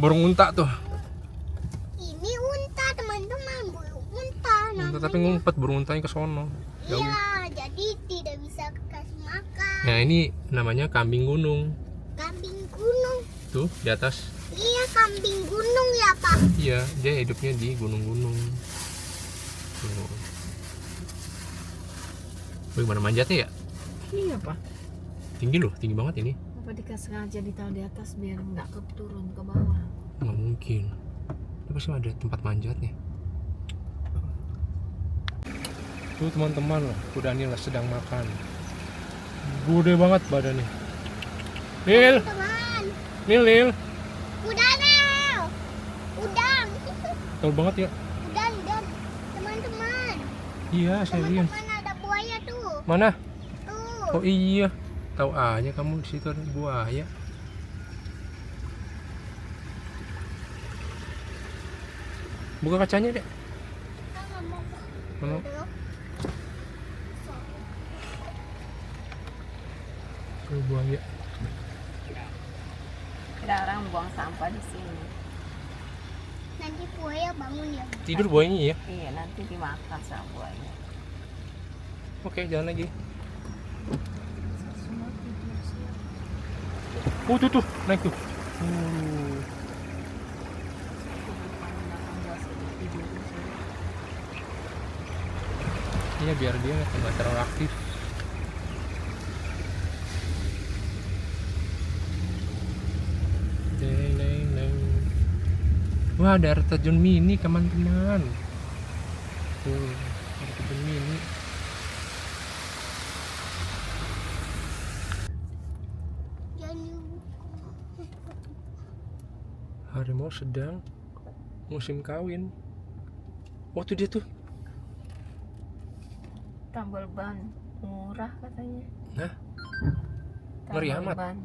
Burung unta tuh. Ini unta teman-teman, burung unta namanya. Tapi ngumpet burung untanya ke sono. Jauh. Iya, jadi tidak bisa kasih makan. Nah ini namanya kambing gunung. Kambing gunung. Tuh di atas. Iya, kambing gunung ya Pak. Iya, dia hidupnya di gunung-gunung. Tuh. Bagaimana manjatnya ya? Iya Pak. Tinggi loh, tinggi banget ini. Apa dikasih sengaja ditaruh di atas biar nggak turun ke bawah? Nggak mungkin. Ini pasti ada tempat manjatnya. Tuh teman-teman loh, kuda Nil sedang makan. Gede banget badannya. Nil, Teman, Nil. udang Nel. Udang. Tol banget ya. Udang. Teman-teman. Iya, saya lihat. Teman-teman ada buaya tuh. Mana? Tuh. Oh iya. Tahu aja kamu di situ ada buaya. Buka kacanya, Dek. Mana? Tuh buaya. Ada orang buang sampah di sini. Nanti buaya bangun ya. Tidur buayanya ya. Iya, nanti dimakan sama buaya. Oke, jalan lagi. Semua tidur siap. Tuh, naik tuh. Iya, biar dia nggak terlalu aktif. Neng. Wah, ada air terjun mini teman-teman. Tuh, air terjun mini. Harimau sedang musim kawin. Oh tuh dia tuh. Tambal ban murah katanya. Nah, ngeri Tambal amat. ban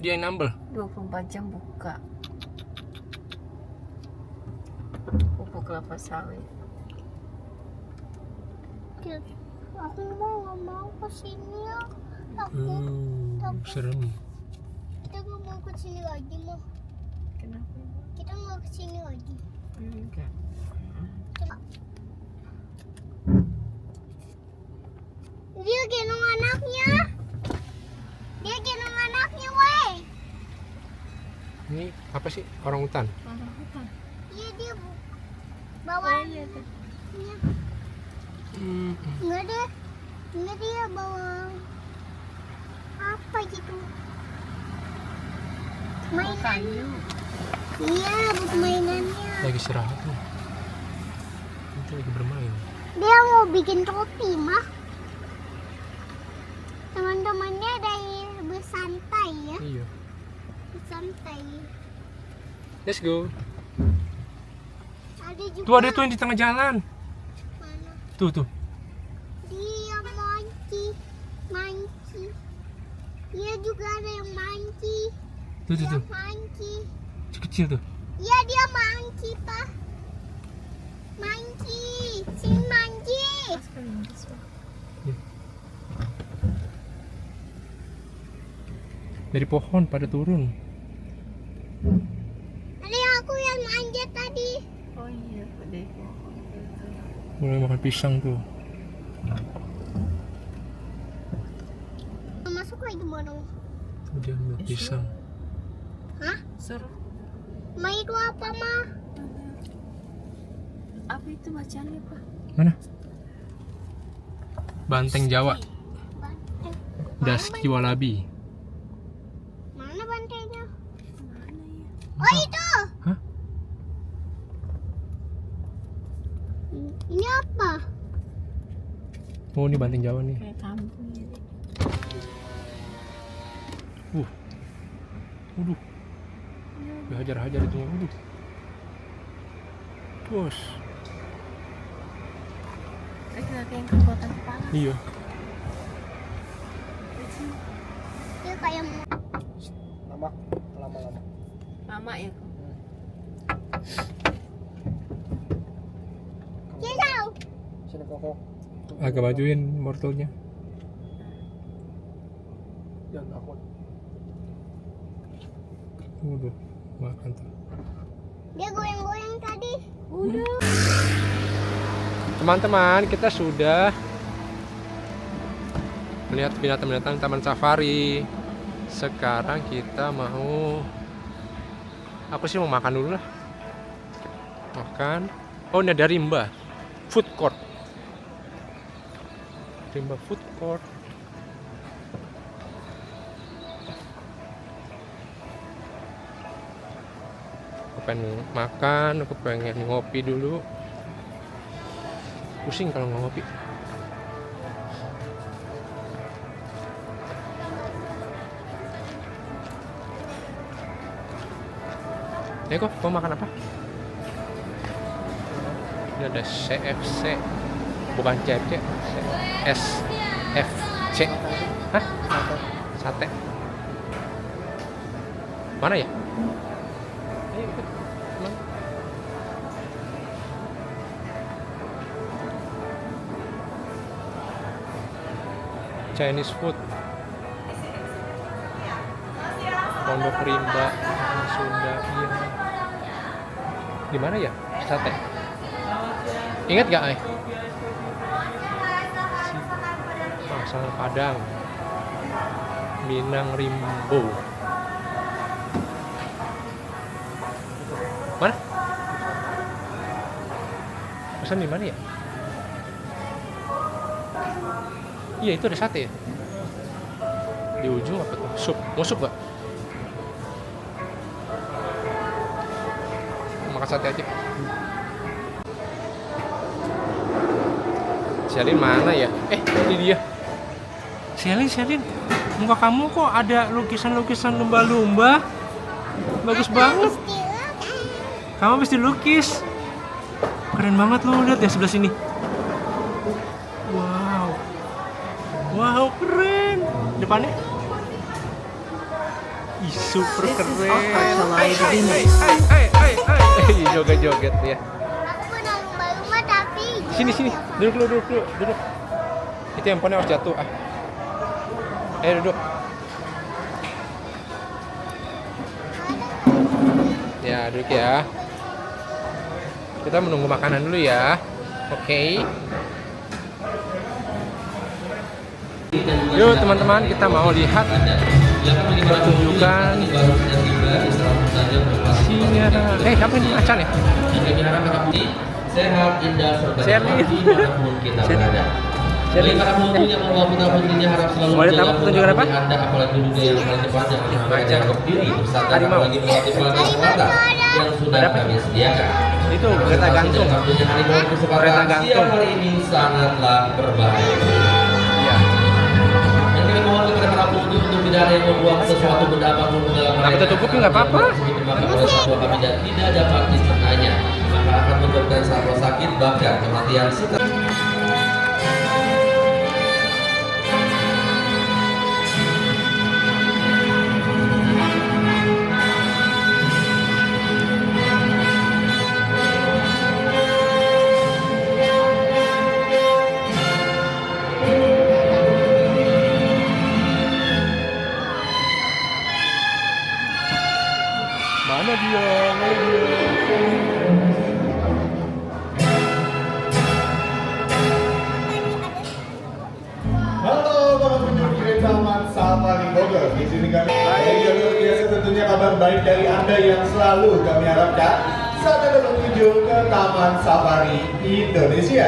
Dia yang nambel. 24 jam buka. Pupuk kelapa sawit. Aku nggak mau ke sini ya. Takut. Serem. Kita nggak mau ke sini lagi mah. Kenapa? Kita nggak ke sini lagi. Enggak. Dia gendong anaknya. Woi. Ini apa sih? Orang hutan. Orang hutan. Iya dia bawa. Iya tuh. Iya. Enggak dia bawa apa gitu. Mainan. Kayu. Iya, buat mainannya. Lagi istirahat nih. Nanti lagi bermain. Dia mau bikin topi mah. Teman-temannya dari bersantai ya. Iya. Bersantai. Let's go. Ada juga. Tuh ada tuh yang di tengah jalan. Mana? Tuh. Dia manci. Dia juga ada yang manci. Tuh. Dia manci. Kecil tuh. Iya dia manci Pak. Manci. Sini manci. Dari pohon pada turun. Ada yang aku yang manjat tadi. Oh iya, deh. Mulai makan pisang tuh. Masuk lagi mana? Dia ambil pisang. Hah? Suruh. Ma itu apa mah? Apa itu bacaannya Pak? Mana? Banteng Jawa. Banteng. Daski Walabi. Mana bantengnya? Mana ya? Oh itu. Hah? Ini apa? Oh ini banteng Jawa nih. Kayak kampung ini. Waduh. Hajar-hajar itu. Waduh. Bos. Laki-laki yang kekuatan kepala. Iya. Dia kayak Lama-lama. Mama ya. dia tahu. Sini koko. Agak majuin wortelnya. Jangan aku. Waduh. Makan tuh. Dia goyang-goyang tadi. Udah. Teman-teman, kita sudah melihat binatang-binatang taman safari. Sekarang kita mau, aku sih mau makan dulu lah. Makan. Oh, ini ada Rimba Food Court. Rimba Food Court. Aku pengen makan, aku pengen ngopi dulu. Pusing kalau nggak ngopi. Kok mau makan apa? Ini ada CFC, bukan CFC, SFC. Hah? Sate. Mana ya? Ayo ikut. Mana? Chinese food. Pondok Rimba, Sunda, iya. Di mana ya? Sate. Ingat gak, Ay? Masakan Padang. Minang Rimbo. Mana? Pesan di mana ya? Iya, itu ada sate ya? Di ujung apa tuh? Sup. Mau sup gak? Makan sate aja. Selin mana ya? Ini dia. Selin, muka kamu kok ada lukisan-lukisan lumba-lumba? Bagus banget. Kamu habis dilukis. Keren banget loh, lihat ya sebelah sini. Wow, keren. Depannya. Ih, super keren. Joget-joget ya. Aku pernah lumba-lumba tapi. Sini. Duduk. Itu handphonenya harus jatuh. Ayo duduk. Ya, duduk ya. Kita menunggu makanan dulu ya. Oke. Yuk teman-teman, kita mau lihat pertunjukan singa. Siapa ini macan ya? Sehat, indah, serta Sherlyn. dimanapun kita berada. Bagi para pengunjung yang membawa putra-putrinya harap selalu Boleh tahu menjaga pertunjukan apa? Anda, apalagi duduknya yang paling depan jangan sampai Macan. berdiri bersadar Harimau. apalagi melatih pelanggan yang sudah Ada apa? kami sediakan. Itu kereta gantung. Tentunya harimau Kereta kesempatan gantung. siang hari ini sangatlah berbahaya. Iya. Dan kami mohon kepada para pengunjung untuk tidak ada yang membuang sesuatu benda apapun ke dalam Tapi tutup kuping nggak apa-apa. Maka oleh satwa kami dan tidak dapat dicernanya, maka akan menyebabkan satwa sakit bahkan kematian. Mana dia? Halo para pengunjung di Taman Safari Bogor. Di sini kami yang luar biasa tentunya kabar baik dari Anda yang selalu kami harapkan saat Anda berkunjung ke Taman Safari Indonesia.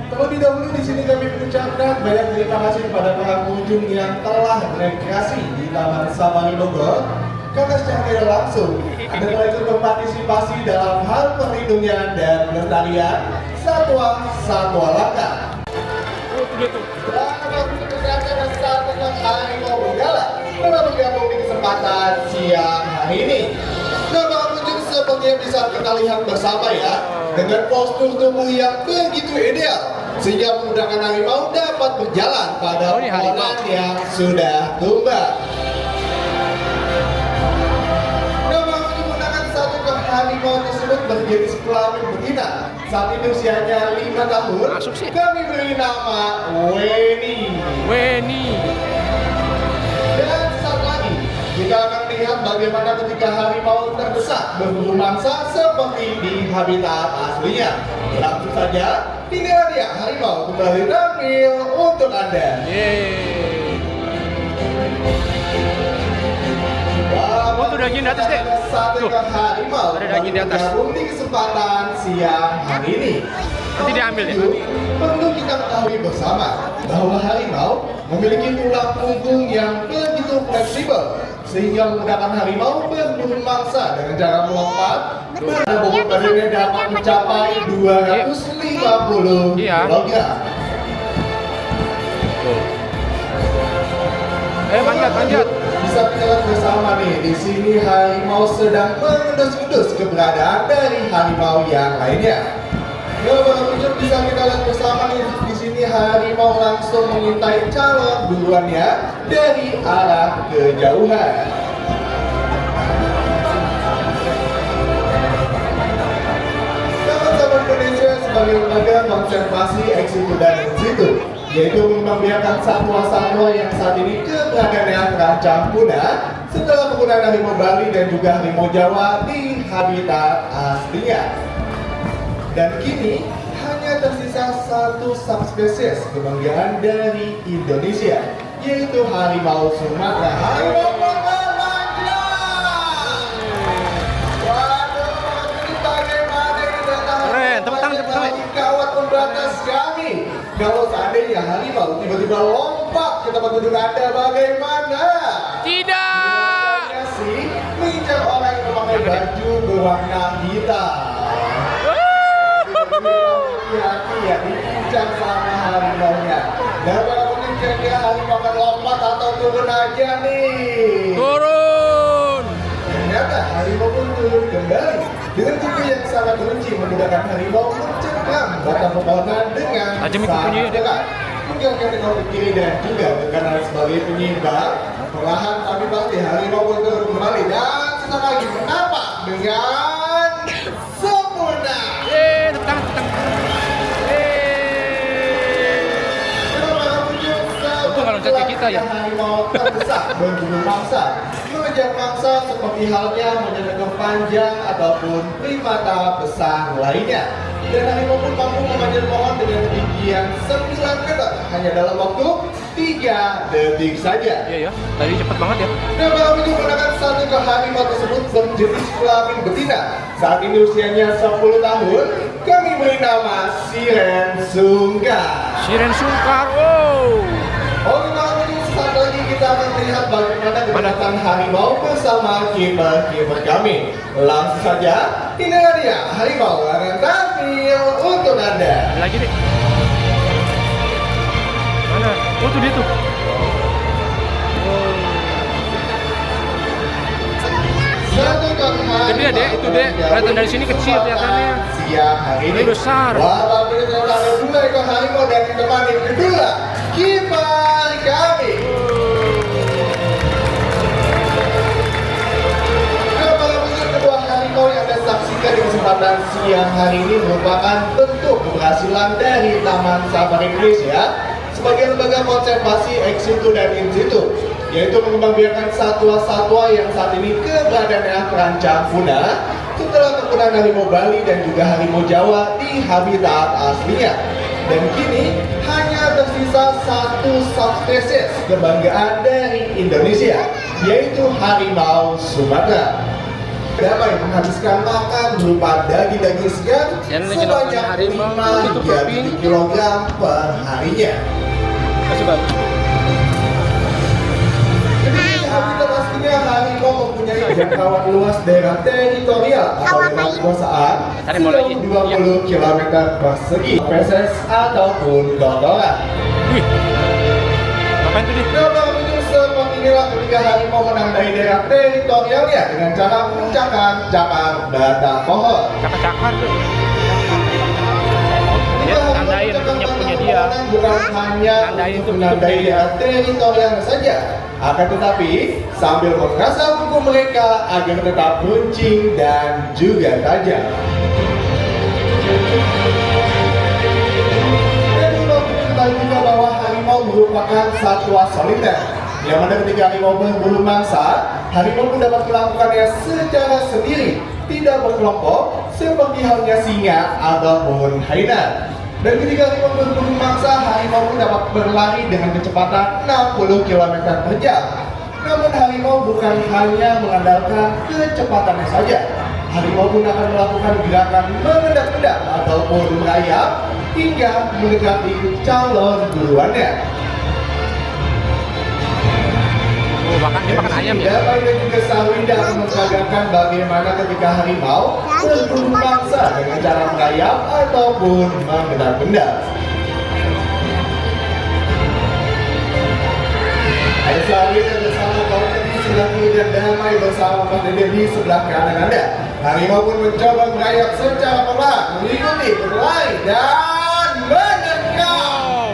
Terlebih dahulu di sini kami mengucapkan banyak terima kasih kepada para pengunjung yang telah berrekreasi di Taman Safari Bogor. Karena secara tidak langsung Anda telah ikut berpartisipasi dalam hal perlindungan dan pelestarian satwa-satwa langka. Dan satu harimau benggala telah bergabung di kesempatan siang hari ini. Nah, para pengunjung sepertinya bisa kita lihat bersama ya, dengan postur tubuh yang begitu ideal sehingga memudahkan harimau dapat berjalan pada ini harimau. pohonan yang sudah tumbang. Nah, para pengunjung menggunakan satu harimau tersebut berjenis kelamin betina. Saat ini usianya 5 tahun. Masuk sih. Kami beri nama Weni. Weni. Dan saat lagi kita akan lihat bagaimana ketika harimau terdesak berburu mangsa seperti di habitat aslinya. Langsung saja, inilah dia harimau kembali tampil untuk Anda. Oh, tuh daging di atas, Dek. Satu Tuh, harimau ada daging di atas. bergabung di kesempatan siang hari ini. Nanti diambil ya. Perlu kita ketahui bersama bahwa harimau memiliki tulang punggung yang begitu fleksibel sehingga memudahkan harimau berburu mangsa dengan cara melompat. Dan bobot badannya dapat mencapai 250 Iya. kilogram. Manjat. Bisa kita lihat bersama nih, di sini harimau sedang mengendus-endus keberadaan dari harimau yang lainnya. Kalau pengunjung bisa kita lihat bersama nih, di sini harimau langsung mengintai calon buruannya dari arah kejauhan. Sahabat-sahabat Indonesia sebagai lembaga konservasi ex situ dan in situ, yaitu membiarkan satwa-satwa yang saat ini keberadaannya terancam punah setelah penggunaan harimau Bali dan juga harimau Jawa di habitat aslinya. Dan kini hanya tersisa satu subspesies kebanggaan dari Indonesia, yaitu harimau Sumatera. Harimau Sumatera. Waduh, ini bagaimana ini datang? Keren, tepuk tangan. Kawat pembatas kami. Kalau seandainya harimau tiba-tiba lompat ke tempat duduk Anda, bagaimana? Tidak. Biasanya sih mengincar orang yang memakai baju berwarna hitam. Hati-hati ya, diincar sama harimau-nya. Dan kalau mungkin kira-kira harimau akan lompat atau turun aja nih. Turun. Ternyata harimau pun turun kembali dengan gigi yang sangat rinci memudahkan harimau mencengkram batang pepohonan dengan sangat dekat. Menggerakkan tekor ke kiri dan juga ke kanan sebagai penyeimbang. Perlahan tapi pasti harimau pun turun kembali dan sesaat lagi menapak dengan sempurna. Tepuk tangan. Untung kalau loncat ke kita ya. Harimau terdesak berburu mangsa. Mengejar mangsa seperti halnya menyentuh panjang ataupun primata besar lainnya. Dan harimau pun mampu memanjat pohon dengan ketinggian 9 meter hanya dalam waktu 3 detik saja. Iya ya, tadi cepet banget ya. Dan malam ini menggunakan satu ke harimau tersebut berjenis kelamin betina. Saat ini usianya 10 tahun. Kami beri nama Siren Sungkar. Siren Sungkar. Oh. Oke, malam ini sesaat lagi kita akan melihat bagaimana kedatangan harimau bersama kiper-kiper kami. Langsung saja, inilah dia harimau akan tampil untuk Anda. Lagi deh. Mana? Oh tuh dia tuh. Satu kali Gede deh, itu deh. Kelihatan dari sini kecil kelihatannya. Siang hari ini. Ini besar. Wah, ini ternyata ada 2 ekor harimau dan ditemani kedua kiper kami. Kedua harimau yang Anda saksikan di kesempatan siang hari ini merupakan bentuk keberhasilan dari Taman Safari Indonesia sebagai lembaga konservasi ex situ dan in situ, yaitu mengembangbiakkan satwa-satwa yang saat ini keberadaannya terancam punah setelah penggunaan harimau Bali dan juga harimau Jawa di habitat aslinya. Dan kini hanya tersisa satu subspesies kebanggaan dari Indonesia, yaitu harimau Sumatera. Dapat menghabiskan makan berupa daging-daging segar sebanyak 5 hingga 7 kg per harinya. Kasih bagus. Habitat aslinya harimau mempunyai jangkauan luas daerah teritorial atau daerah kekuasaan sejauh 20 km persegi, spesies ataupun kotoran. Wih. Ngapain tuh dia? Nah, pengunjung seperti inilah ketika harimau menandai daerah teritorialnya dengan cara mencakar-cakar batang pohon. Cakar-cakar tuh. Dia tandain punya dia. Bukan hanya Tandain untuk tuh menandai daerah teritorialnya saja, akan tetapi sambil mengasah kuku mereka agar tetap runcing dan juga tajam. Dan kita juga bahwa harimau merupakan satwa soliter Yang mana ketika harimau berburu mangsa, harimau pun dapat melakukannya secara sendiri, tidak berkelompok, seperti halnya singa ataupun hyena. Dan ketika harimau berburu mangsa, harimau pun dapat berlari dengan kecepatan 60 km per jam. Namun harimau bukan hanya mengandalkan kecepatannya saja. Harimau pun akan melakukan gerakan mengendap-endap ataupun merayap hingga mendekati calon buruannya. Oh, dia makan ayam ya? Damai dan juga Sawinda memperagakan bagaimana ketika harimau berburu mangsa dengan cara merayap ataupun mengendap-endap. Ada Sawinda bersama kawan di sebelah kiri dan Damai bersama Mas Dede di sebelah kanan Anda. Harimau pun mencoba merayap secara perlahan, mengikuti, berlari, dan mendekat.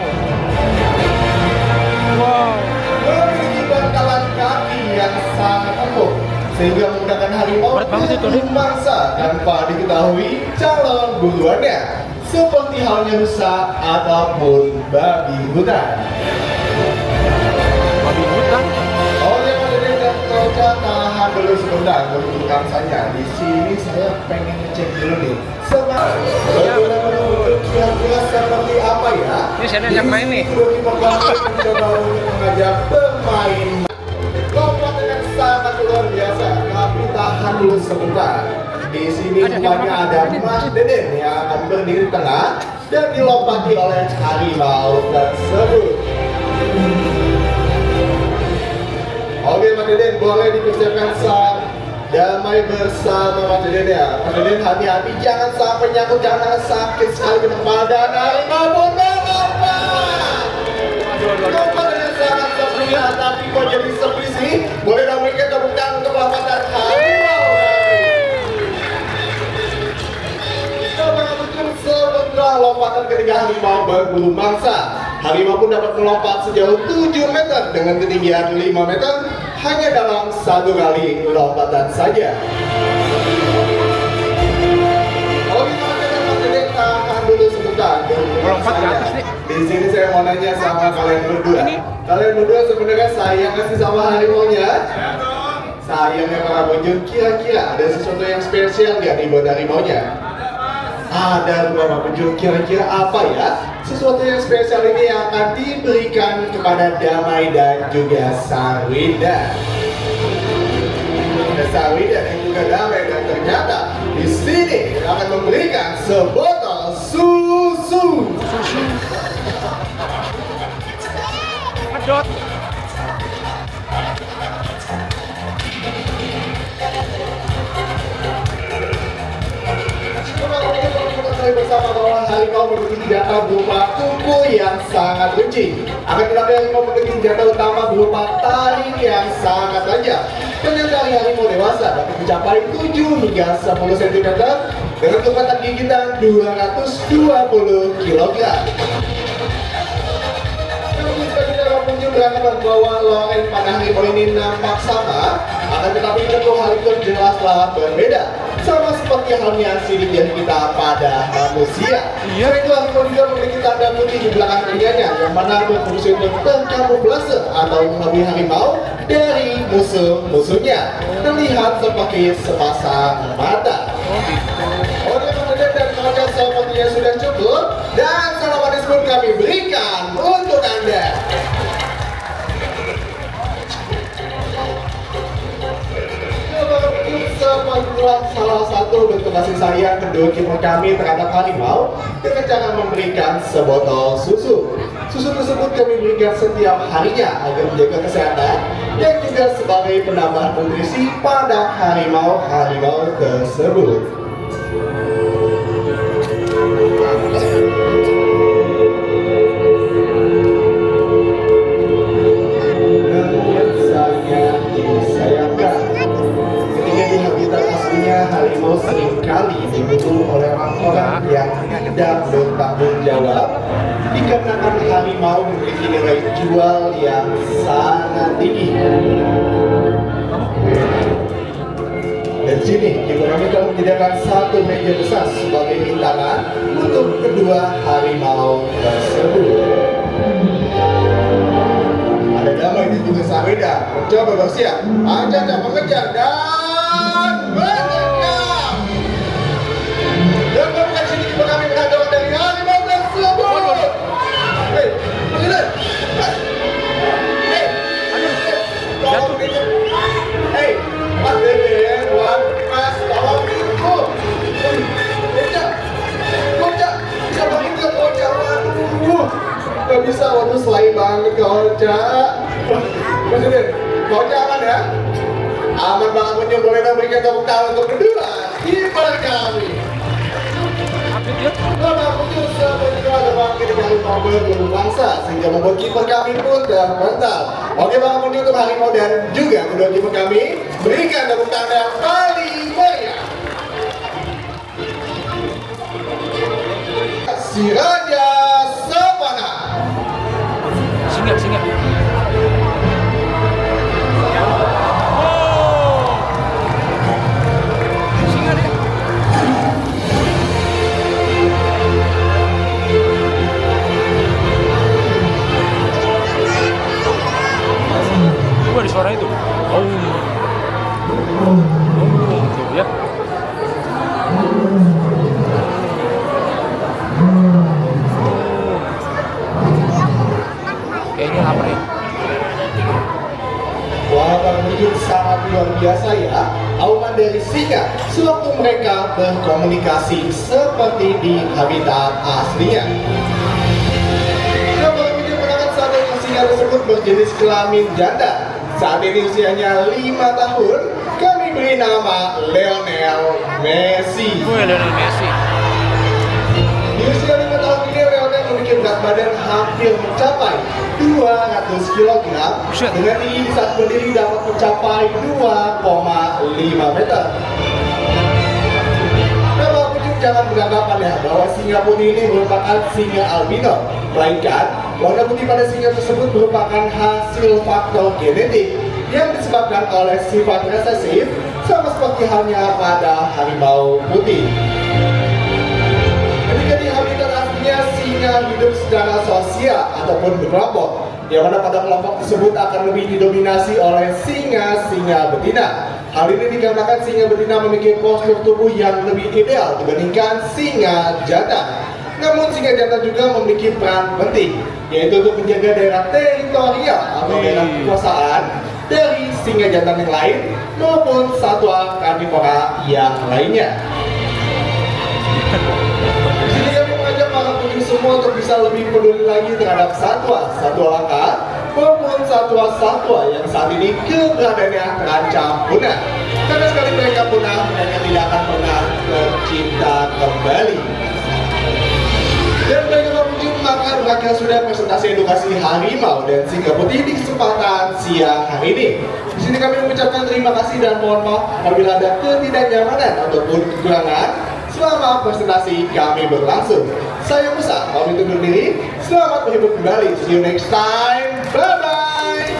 Wow. Memiliki bantalan kaki yang sangat empuk, sehingga memudahkan harimau berburu mangsa tanpa diketahui calon buruannya, seperti halnya rusa ataupun babi hutan. Babi hutan? Oleh Dede dan Koca, tahan dulu sebentar untuk saja. Di sini saya pengen ngecek dulu nih. Kira-kira seperti apa ya? Ini saya ajak main nih. Mencoba untuk mengajak pemain. Lompat dengan sangat luar biasa, tapi tahan dulu sebentar. Di sini rupanya ada Mas Deden yang akan berdiri di tengah dan dilompati oleh harimau tersebut. Oke Mas Deden, boleh dipersiapkan saat damai bersama Mas Deden ya. Mas Deden hati-hati, jangan sampai nyangkut, jangan sakit sekali ke kepala dan harimau pun melompat. Lompat dengan sangat sempurna, tapi kok jadi sepi sih? Boleh dong berikan tepuk tangan untuk lompatan harimau. Sebentar lompatan ketika harimau berburu mangsa. Harimau pun dapat melompat sejauh 7 meter dengan ketinggian 5 meter hanya dalam satu kali lompatan saja. Kalau kita Mas Deden, tahan dulu sebentar. Melompat ke atas nih. Di sini saya mau nanya sama kalian berdua. Kalian berdua sebenarnya sayang nggak sih sama harimaunya? Sayangnya para bujur, kira-kira ada sesuatu yang spesial nggak nih buat harimaunya? Ada beberapa penjuru, kira-kira apa ya sesuatu yang spesial ini yang akan diberikan kepada Damai dan juga Sawinda. Ada Sawinda dan juga Damai, dan ternyata di sini akan memberikan sebotol susu. Pedot. Bersama bahwa harimau memiliki senjata berupa kuku yang sangat benci. Akan tetapi harimau memiliki senjata utama berupa taring yang sangat tajam. Dengan taring harimau dewasa dapat mencapai 7 hingga 10 cm dengan kekuatan gigitan 220 kg. Beranggapan bahwa loreng pada harimau ini nampak sama, akan tetapi bentuk harimau jelaslah berbeda. Sama seperti halnya sidik jari kita pada manusia. Selain itu harimau juga memiliki tanda putih di belakang telinganya yang mana berfungsi untuk terkamuflase atau mengelabui harimau dari musuh-musuhnya. Terlihat seperti sepasang mata. Oke Mas Deden dan kawan-kawan, sepertinya sudah cukup dan salam manis pun kami berikan untuk Anda. Itulah salah satu bentuk kasih sayang kedua kiper kami terhadap harimau dengan cara memberikan sebotol susu. Susu tersebut kami berikan setiap harinya agar menjaga kesehatan dan juga sebagai penambah nutrisi pada harimau-harimau tersebut. Harimau seringkali dibunuh oleh orang-orang yang tidak bertanggung jawab dikarenakan harimau memiliki nilai jual yang sangat tinggi. Dan sini juga kami telah menyediakan satu meja besar sebagai hidangan untuk kedua harimau tersebut. Ada damai di Gunung Saweda. Mencoba bersiap, Caca mengejar dan menendang. Dan bukan sini kita kami menghadap dari harimau tersebut. Hei, Presiden. Hei, tolong itu. Hei, Mas Dede, Tuan, Mas, tolong itu. Kocak, bisa bangun ke Kocak, waduh. Gak bisa, waduh selai banget Kocak. Presiden, Kocak aman ya? Aman banget, Punya, boleh berikan tepuk tangan untuk kedua kiper kami. Bapak Punya sebenarnya ada bangkit dari harimau berbulu bangsa sehingga membuat kiper kami pun terpental. Oke Bapak Punya untuk harimau dan juga kedua kiper kami berikan tepuk tangan yang paling meriah. Si Raja Savana. Singa. Singa dia. Ada suara itu. Tuh ya. Kayaknya lapar ya. Wah, pengunjung sangat luar biasa ya. Auman dari singa sewaktu mereka berkomunikasi seperti di habitat aslinya. Nah, pengunjung menemukan satu singa tersebut berjenis kelamin janda. Saat ini usianya 5 tahun. Kami beri nama Lionel Messi. Lionel Messi. Di usia 5 tahun ini Lionel memiliki berat badan hampir mencapai 200 kg dengan tinggi saat berdiri dapat mencapai 2,5 meter. Nah, Bapak Pujuk jangan beranggapan ya bahwa singa putih ini merupakan singa albino, melainkan warna putih pada singa tersebut merupakan hasil faktor genetik yang disebabkan oleh sifat resesif sama seperti halnya pada harimau putih. Ketika di habitat aslinya, singa hidup secara sosial ataupun berkelompok, yang mana pada kelompok tersebut akan lebih didominasi oleh singa-singa betina. Hal ini dikarenakan singa betina memiliki postur tubuh yang lebih ideal dibandingkan singa jantan. Namun singa jantan juga memiliki peran penting, yaitu untuk menjaga daerah teritorial atau daerah kekuasaan dari singa jantan yang lain maupun satwa karnivora yang lainnya. Jadi kami mengajak para pengunjung semua untuk bisa lebih peduli lagi terhadap satwa langka maupun satwa-satwa yang saat ini keberadaannya terancam punah. Karena sekali mereka punah, mereka tidak akan pernah tercipta kembali. Dan bagi pengunjung, maka mereka sudah presentasi edukasi harimau dan singa putih di kesempatan siang hari ini. Di sini kami mengucapkan terima kasih dan mohon maaf apabila ada ketidaknyamanan ataupun kekurangan selama presentasi kami berlangsung. Saya Musa, pamit undur diri. Selamat menghibur kembali. See you next time. Bye-bye.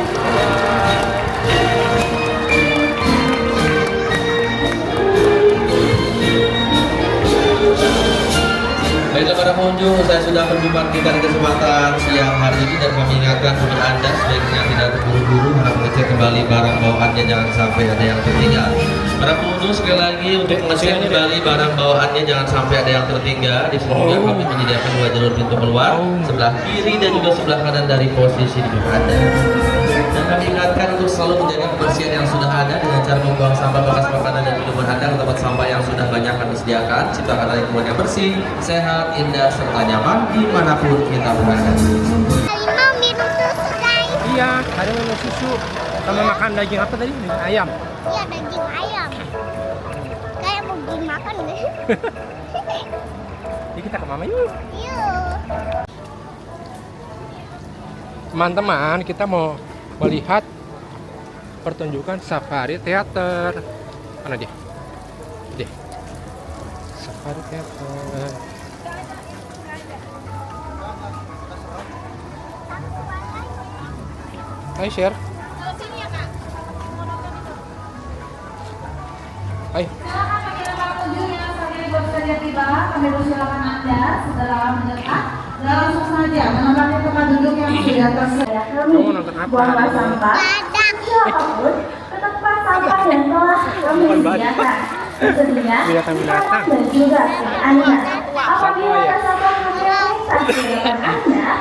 Baiklah para pengunjung, saya sudah membagikan kesempatan siang hari ini dan kami ingatkan kepada Anda sebaiknya tidak terburu-buru harap mengecek kembali barang bawaannya, jangan sampai ada yang tertinggal. Para pengunjung sekali lagi untuk mengecek kembali barang bawaannya jangan sampai ada yang tertinggal. Di sini juga kami menyediakan 2 jalur pintu keluar, sebelah kiri dan juga sebelah kanan dari posisi di Anda. Dan kami ingatkan untuk selalu menjaga kebersihan yang sudah ada dengan cara membuang sampah bekas makanan dan minuman Anda ke tempat sampah yang sudah banyak kami sediakan. Ciptakan lingkungan yang bersih, sehat, indah, serta nyaman dimanapun kita berada. Harimau minum susu guys. Iya, harimau minum susu. Sama makan daging apa tadi? Daging ayam. Iya, daging ayam. Kayak mau dimakan deh. Jadi kita ke mama yuk. Yuk. Teman-teman, kita mau melihat pertunjukan safari teater. Mana dia? Deh. Safari teater. Hai share. Hai. Silakan bagi para pengunjung yang saat ini baru saja tiba, kami persilakan Anda setelah mendekat langsung saja menempati tempat duduk yang di atasnya. Kamu nonton apa? Buanglah sampah, siapapun ke tempat sampah yang telah kami sediakan. Tersedia Binatang-binatang. dan juga Anda. Apabila ada sampah menyelesaikan kegiatan Anda,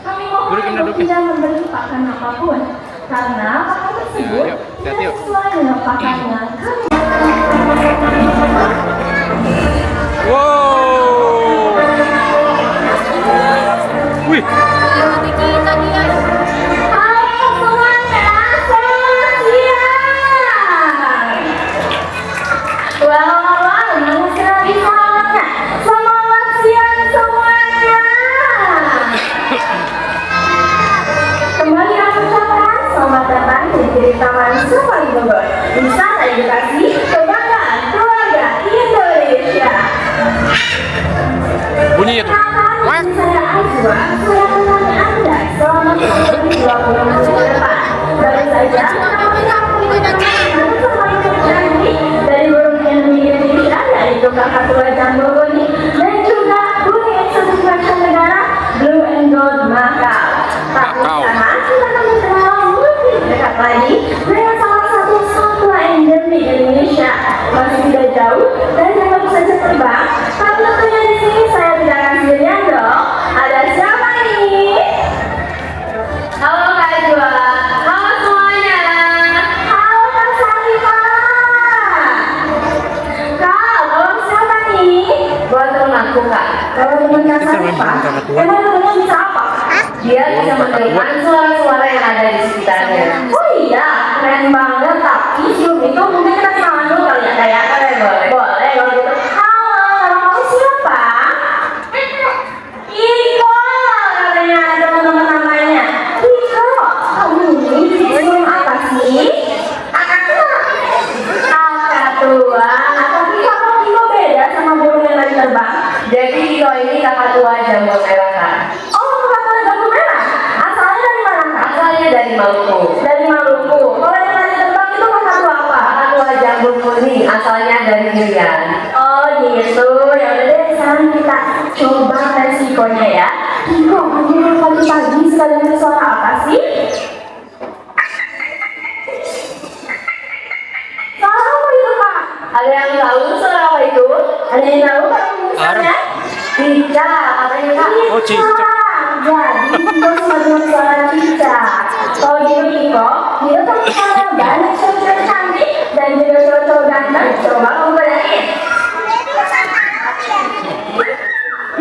kami mohon Duduk, Indah, untuk duduk. tidak memberi pakan apapun, karena pakan tersebut Yuk, lihat tidak yuk. sesuai dengan pakan yang kami. Wow. Wih. Halo semuanya, selamat siang. Well, masih lagi semuanya. Selamat siang semuanya. Kembali aku ucapkan selamat datang di Taman Safari Bogor. Wisata edukasi kebanggaan keluarga Indonesia. Bunyi itu. Wah. Saya Azwa, saya menemani Anda selama kurang lebih 20 menit ke depan. Baru saja, dari burung Indonesia, yaitu kakak tua Jambogoni, dan juga burung eksotis mancanegara Blue and Gold Macau. Tak bersama, kita akan berkenalan lebih dekat lagi dengan salah satu satwa endemik Indonesia. Masih tidak jauh dan yang baru saja terbang, tapi tentunya di sini saya tidak akan sendirian dong. Ada siapa ini? Halo Kak Ajwa. Halo semuanya. Halo Kak Sarifah. Kak, kalau siapa nih? Buat temen aku Kak. Kalau temen Kak Sarifah, emang temennya bisa apa? Dia bisa mendengar suara-suara yang ada di sekitarnya. Oh iya, keren banget. Tapi sebelum itu mungkin kita kenalan dulu kali ya kayak apa ya? Boleh kalau gitu. Halo, nama kamu siapa? Iko, katanya ada teman-teman namanya. Iko, kamu ini burung apa sih? Kakak tua. Kakak tua. Tapi kalau Iko beda sama burung yang tadi terbang. Jadi Iko ini kakak tua jambon merah Kak. Oh, kakak tua jambon merah. Asalnya dari mana Kak? Asalnya dari Maluku. Dari Maluku. Kalau yang tadi terbang itu kakak tua apa? Kakak tua jambon kuning. Asalnya dari Irian. Oh gitu. Ya udah deh, sekarang kita coba resikonya ya. Iko, kamu pagi-pagi sekali dengar suara apa sih? Suara apa itu Kak? Ada yang tahu suara apa itu? Ada yang tahu Kak? Misalnya? Cicak, katanya Kak. Oh, cicak. Jadi Iko cuma dengar suara cicak. Kalau gitu Iko, dia tuh suara banyak cewek cantik dan juga cowok-cowok ganteng. Coba kamu bedain.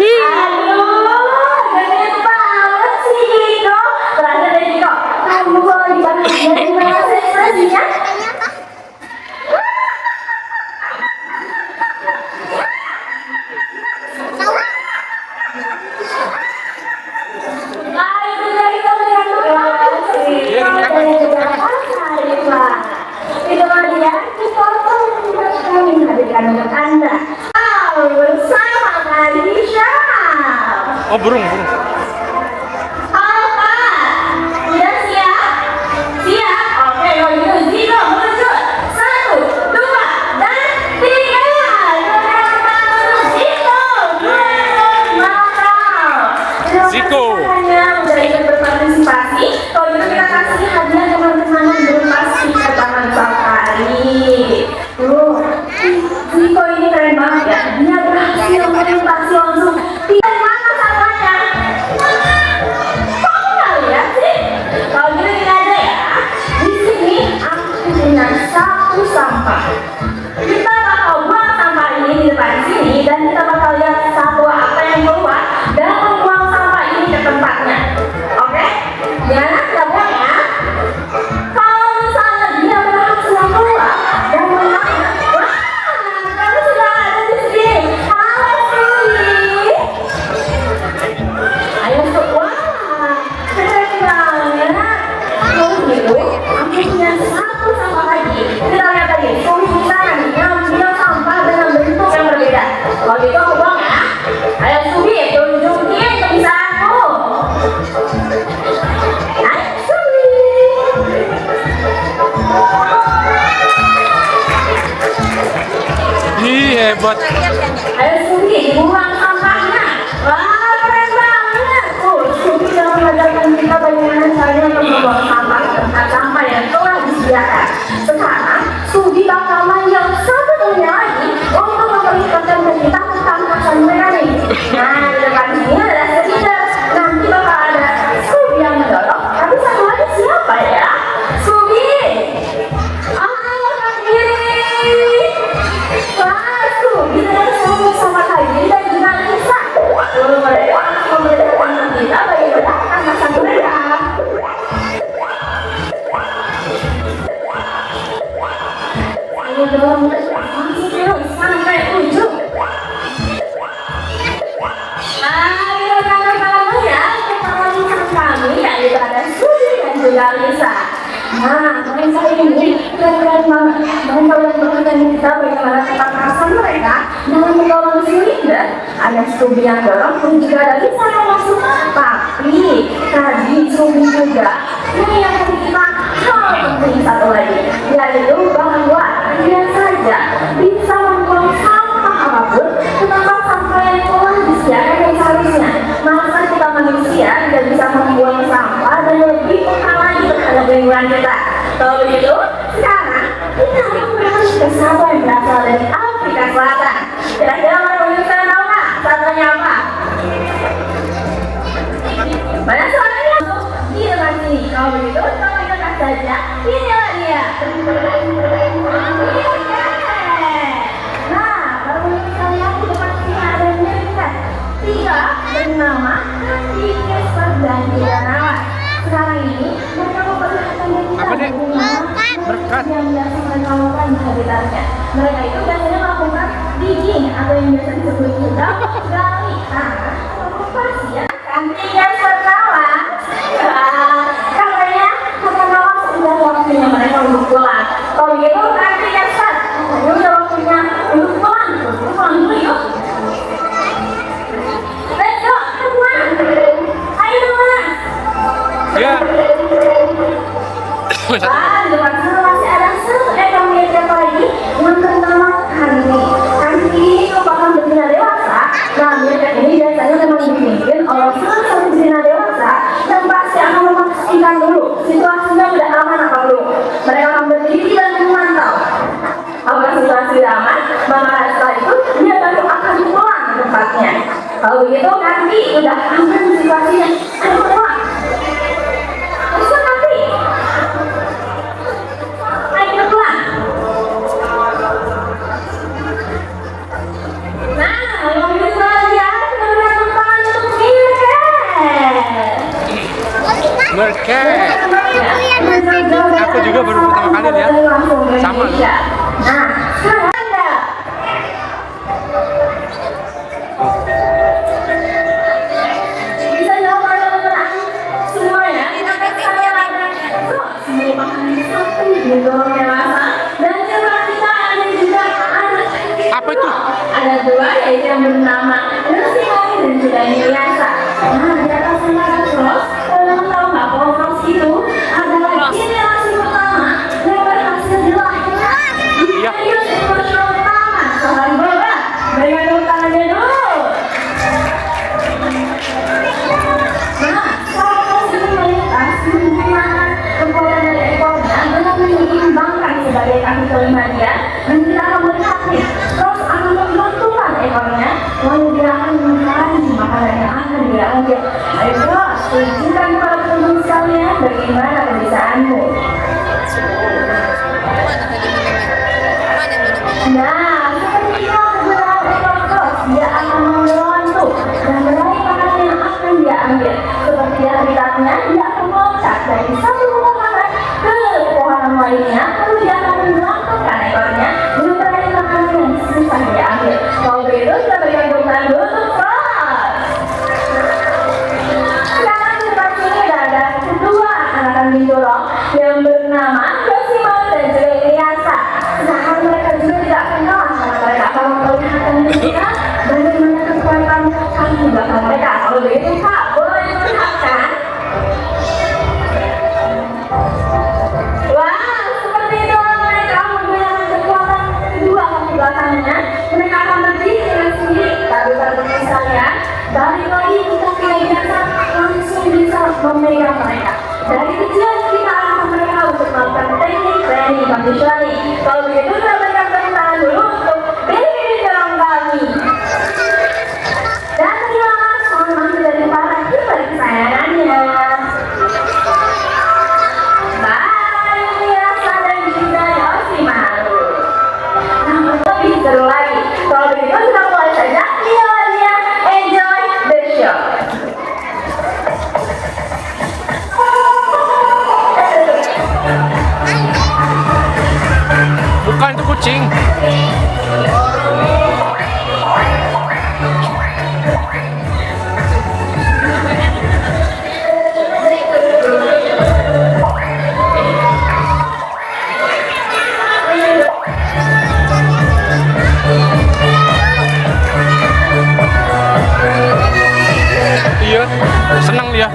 Aduh, ganteng banget sih Iko. Terakhir deh Iko, kamu kalau dibahas dari mana sih ekspresinya? Oh, burung. Halo Kak, udah siap? Siap? Oke, kalau gitu Ziko meluncur 1, 2, dan 3. Ziko. Hanya udah ikut berpartisipasi. Kalau gitu kita kasih hadiah teman-teman yang belum pasti ke Taman Safari. Tuh, Ziko ini keren banget ya. Dia berhasil melintasi langsung. Tidak mana sampahnya? Kok nggak lihat sih? Kalau gitu ini ada ya. Di sini aku punya satu sampah. Kita bakal buang sampah ini di depan sini dan kita bakal lihat satwa apa yang keluar dan membuang sampah ini ke tempatnya. Oke? Gimana? Kita buang ya? Kalau misalnya dia berhasil keluar dan menang, wah, kamu sudah ada di sini. Halo Suli. Ayo wah, keren banget. Kalau gitu, aku punya satu sampah lagi. Kita lihat tadi, Suli bisa ngambil sampah dengan bentuk yang berbeda. Kalau gitu aku buang ya. Ayo Suli, tunjukin kebisaanmu. Ayo Suli. Ih, hebat. Ayo Suli, buang sampahnya. mengajarkan kita bagaimana caranya untuk membuang sampah ke tempat sampah yang telah disediakan. Sekarang, Sugi bakal yang satunya lagi untuk memperlihatkan ke kita tentang pasal mereka nih. Nah, di depan sini ada selider. Nanti bakal ada Sugi yang mendorong. Tapi satu lagi siapa ya? Sugi! Ayo, Kaki! Wah, Sugi sama Kaki dan juga Lisa. Lalu mereka memberitakan kita bagaimana akan pasal mereka. Ayo dong, masuk terus sampai ujung. Ayo kawan-kawan ya, kenalan kami yaitu ada Sugi dan juga Lisa. Nah, mereka ini keren banget. Mereka udah memberikan kita bagaimana tentang rasa mereka dalam mendorong silinder. Ada Sugi yang dorong dan juga ada Lisa yang masuk. Tapi tadi Sugi juga mengingatkan kita hal penting satu lagi, yaitu bahwa dia saja bisa membuang sampah apapun ke tempat sampah yang telah disediakan yang seharusnya. Masa kita manusia tidak bisa membuang sampah dan lebih menghalangi terhadap lingkungan kita. Kalau begitu, sekarang kita akan menggunakan sampah yang berasal dari Afrika Selatan. Kira-kira orang tahu nggak sampahnya apa? Mana suaranya? Di depan sini. Kalau begitu, kita lihat saja. Inilah dia. Nah, kalau misalnya di depan sini ada yang tiga bernama Kandi, Kesper, dan juga Nawa. Sekarang ini mereka memperlihatkan Berkat. yang biasa mereka lakukan di habitatnya. Mereka itu biasanya melakukan digging atau yang biasa disebut juga gali tanah atau pasir. Kandi, Kesper, Nawa. Katanya Nawa sudah waktunya mereka untuk pulang. Kalau gitu Kandi, Kesper, katanya udah waktunya untuk pulang. Pulang dulu yuk. Let's go, teman. Ayo teman. Ya. Wah, di depan sana masih ada satu ekor meja lagi yang bernama Kandi. Kandi ini merupakan betina dewasa. Nah, meja ini biasanya memang dipimpin oleh salah satu betina dewasa dan pasti akan memastikan dulu situasinya sudah aman apa belum. Mereka akan berdiri dan memantau. Apabila situasi sudah aman, maka setelah itu dia baru akan pulang ke tempatnya. Kalau begitu, Kandi udah aman situasinya. Ayo pulang. Terus Kandi. Ayo pulang. Nah, kalau begitu ya, kita berikan tangan untuk Berkat. Aku juga baru pertama kali lihat. Sama. Nah, sekarang Anda. Bisa jawab teman-teman semuanya. Saya ada merupakan satu gendong dewasa dan coba kita ada juga anak. Apa itu? Ada dua yaitu yang bernama Nusimani dan juga Niasa. Nah, di atas sana ada Cross. Kalian tahu nggak kalau Cross itu adalah generasi pertama yang berhasil dilahirkan. Iya. Ayo kita pertama, sehari bola. Berikan tepuk tangannya dulu. Nah, kalau Cross ini melintas menggunakan kekuatan dari ekornya dengan menyeimbangkan sebagai kaki kelima dia, dan kita akan melihat nih, Cross akan membentukkan ekornya, lalu dia akan mencari makanan yang akan dia ambil. Ayo Cross, tunjukkan kepada teman sekalian bagaimana kebisaanmu. Nah, seperti itu kebenaran ekor Cross, dia akan mengelola dan meraih makanan yang akan dia ambil. Seperti habitatnya, dia akan meloncat dari satu pepohonan ke pepohonan lainnya, lalu dia akan melambungkan ekornya dengan meraih makanan yang susah dia ambil. Kalau begitu, kita berikan tepuk tangan dulu untuk Cross. Sekarang di depan sini ada kedua anak kambing kecuali. Kalau begitu kita berikan tepuk tangan dulu untuk baby dorong kami. Dan terima kasih dari para kita kesayangannya. Bye, Mirasa dan juga Yosimaru. Namun lebih seru lagi. Kalau begitu kita mulai saja videonya. Enjoy the show. Bukan, itu kucing. Iya, senang dia.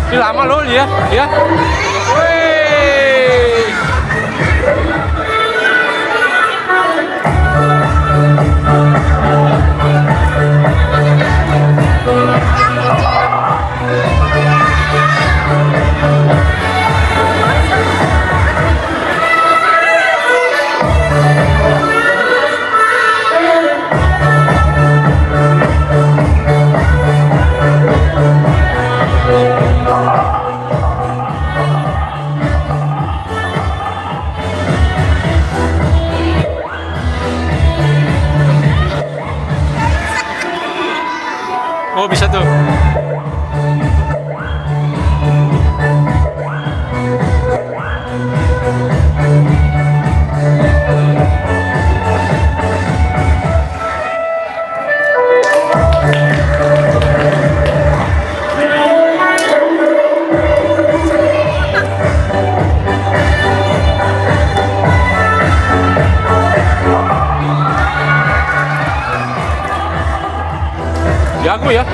Ini lama loh dia, ya. Wih. Oh, bisa tuh. Jago ya.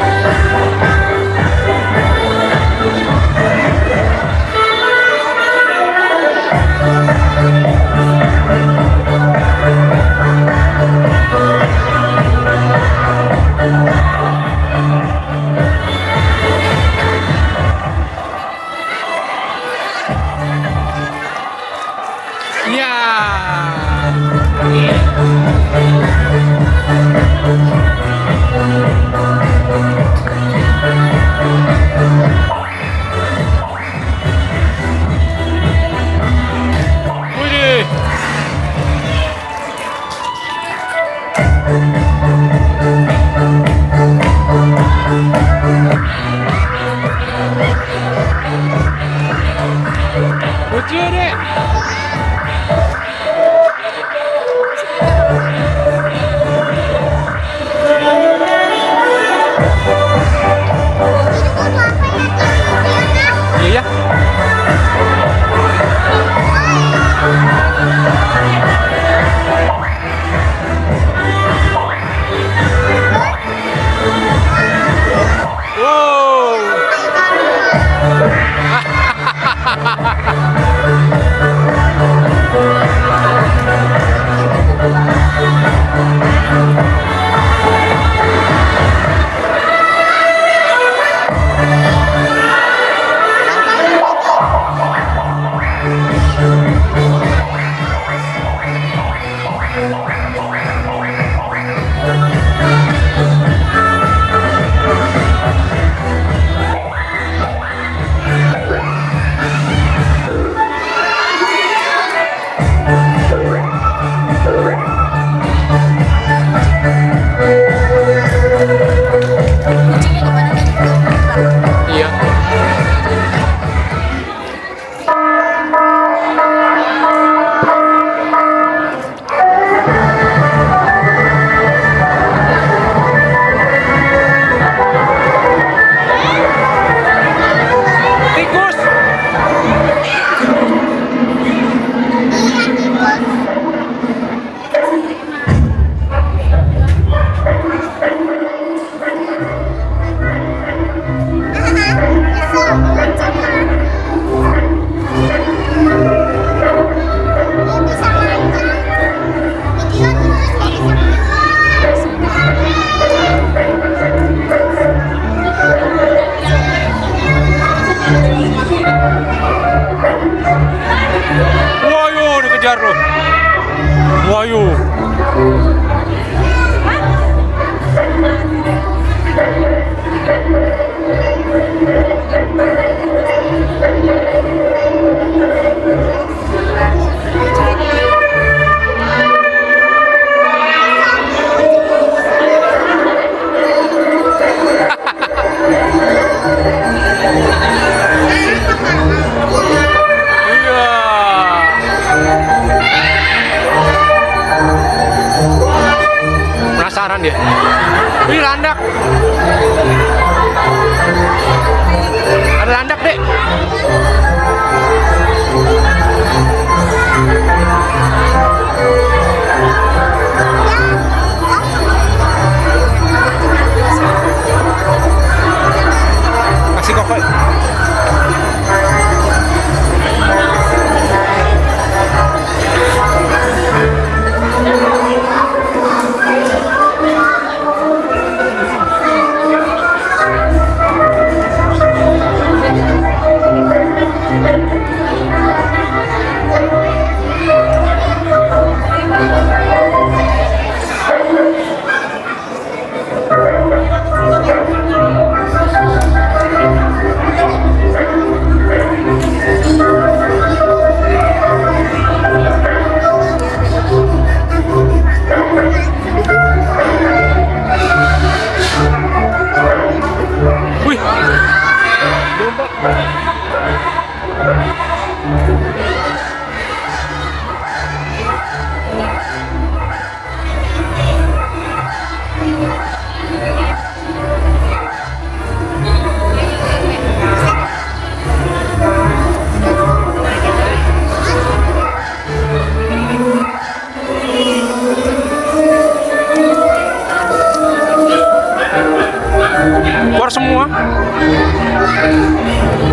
semua.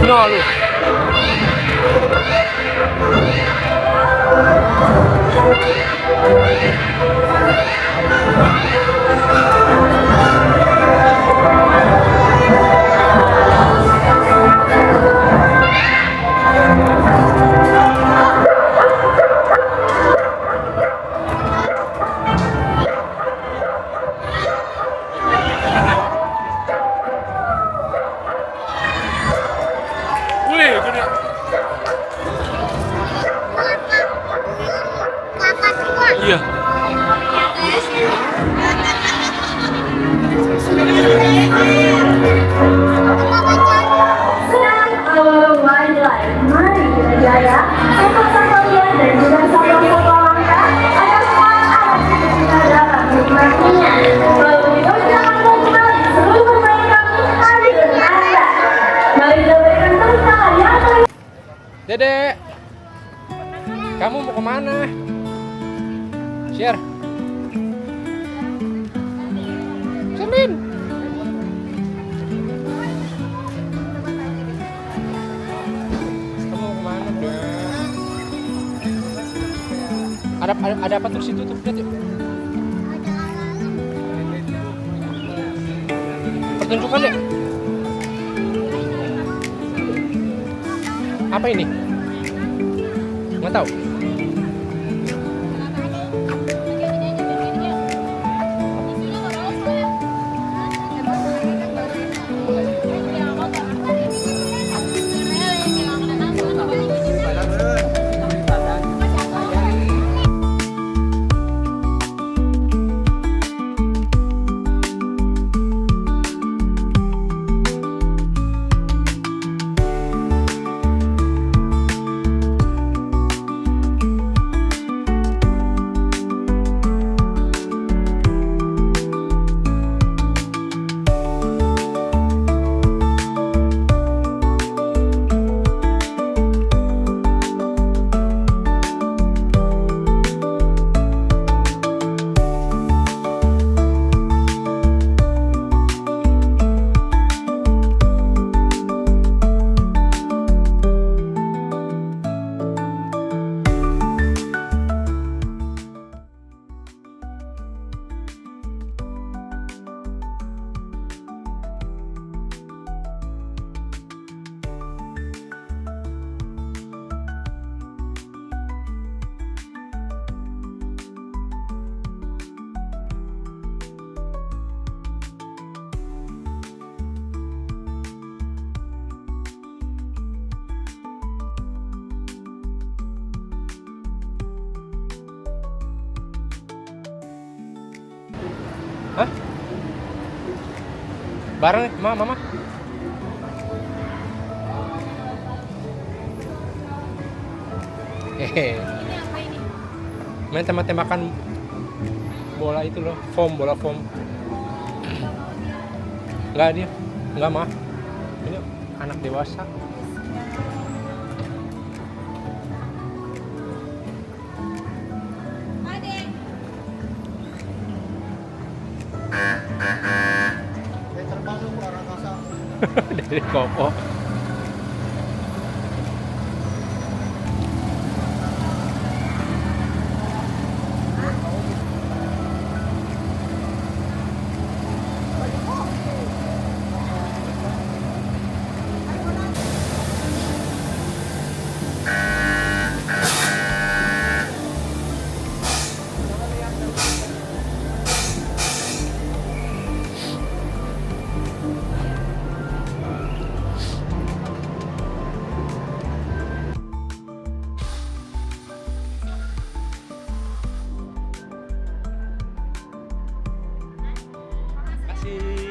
Nah lu. Wih, gede. Kakak tua. Iya. Senang wildlife. Mari kita jaya. Satwa-satwa liar dan juga satwa-satwa langka ada semua alat kita dapat menikmatinya. Kalau jangan lupa seluruh pemain kami hadir dengan Anda. Mari kita berikan tepuk tangan yang paling. Dedek, kamu mau kemana? Share. Selin. Kamu mau kemana, Dek? Ada apa tuh situ tuh? Lihat yuk. Pertunjukan ya? Apa ini? Nggak tahu. Hah? Bareng nih, mama. Hehe. Main tembak-tembakan bola itu loh, bola foam. Enggak dia, enggak mah. Ini anak dewasa. Dari Koko. Kasih.